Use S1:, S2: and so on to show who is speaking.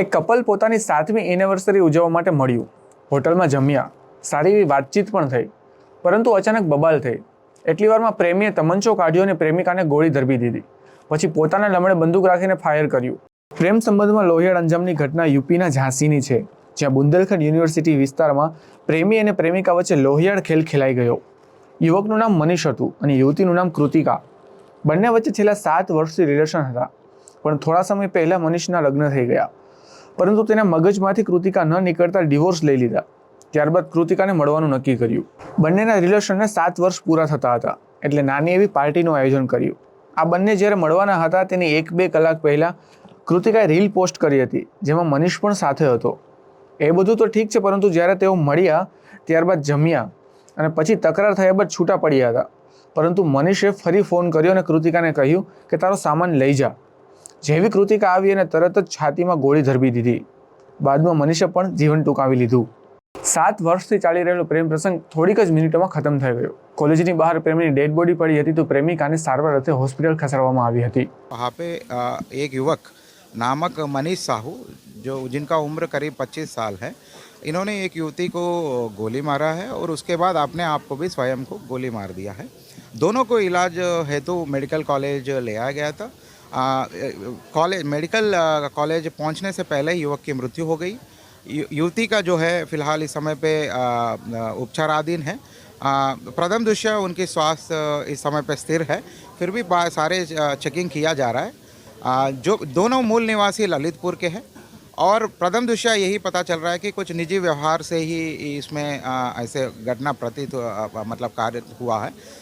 S1: એક કપલ પોતાની 7મી એનિવર્સરી ઉજવવા માટે મળ્યું, હોટલમાં જમ્યા, સારી એવી વાતચીત પણ થઈ, પરંતુ અચાનક બબાલ થઈ. એટલી વારમાં પ્રેમીએ તમંચો કાઢ્યો અને પ્રેમિકાને ગોળી ધરબી દીધી. પછી પોતાના લમણે બંદૂક રાખીને ફાયર કર્યું. પ્રેમ સંબંધમાં લોહિયાળ અંજામની ઘટના યુપીના ઝાંસીની છે, જ્યાં બુંદેલખંડ યુનિવર્સિટી વિસ્તારમાં પ્રેમી અને પ્રેમિકા વચ્ચે લોહિયાળ ખેલ ખેલાઈ ગયો. યુવકનું નામ મનીષ હતું અને યુવતીનું નામ કૃતિકા. બંને વચ્ચે છેલ્લા 7 વર્ષથી રિલેશન હતા, પણ થોડા સમય પહેલા મનીષના લગ્ન થઈ ગયા. પરંતુ તેના મગજમાંથી કૃતિકા ન નીકળતા ડિવોર્સ લઈ લીધા. ત્યારબાદ કૃતિકાને મળવાનું નક્કી કર્યું. બંનેના રિલેશનને 7 વર્ષ પૂરા થતા હતા, એટલે નાની એવી પાર્ટીનું આયોજન કર્યું. આ બંને જ્યારે મળવાના હતા તેની 1-2 કલાક પહેલા કૃતિકાએ રીલ પોસ્ટ કરી હતી, જેમાં મનીષ પણ સાથે હતો. એ બધું તો ઠીક છે, પરંતુ જ્યારે તેઓ મળ્યા ત્યારબાદ જમ્યા અને પછી તકરાર થયા બાદ છૂટા પડ્યા હતા. પરંતુ મનીષે ફરી ફોન કર્યો અને કૃતિકાને કહ્યું કે તારો સામાન લઈ જા. જેવી કૃતિકા આવી અને તરત જ છાતીમાં ગોળી ધરબી દીધી. બાદમાં મનીષે પણ જીવન ટૂંકાવી લીધું. 7 વર્ષથી ચાલી રહેલો પ્રેમ પ્રસંગ થોડીક જ મિનિટોમાં ખતમ થઈ ગયો. કોલેજની બહાર પ્રેમીની ડેડ બોડી પડી હતી તો પ્રેમિકાને સારવાર અર્થે હોસ્પિટલ ખસેડવામાં આવી હતી.
S2: वहाँ पे एक युवक नामक मनीष साहू जिनका उम्र करीब 25 साल है, इन्होंने एक युवती को गोली मारा है और उसके बाद अपने आप को भी स्वयं को गोली मार दिया है। दोनों को इलाज हेतु मेडिकल कॉलेज ले आया गया था। मेडिकल कॉलेज पहुंचने से पहले युवक की मृत्यु हो गई। युवती का जो है फिलहाल इस समय पे उपचाराधीन है। प्रथम दृष्टया उनकी स्वास्थ्य इस समय पे स्थिर है, फिर भी सारे चेकिंग किया जा रहा है। जो दोनों मूल निवासी ललितपुर के हैं और प्रथम दृष्टया यही पता चल रहा है कि कुछ निजी व्यवहार से ही इसमें ऐसे घटना प्रतीत मतलब कार्य हुआ है।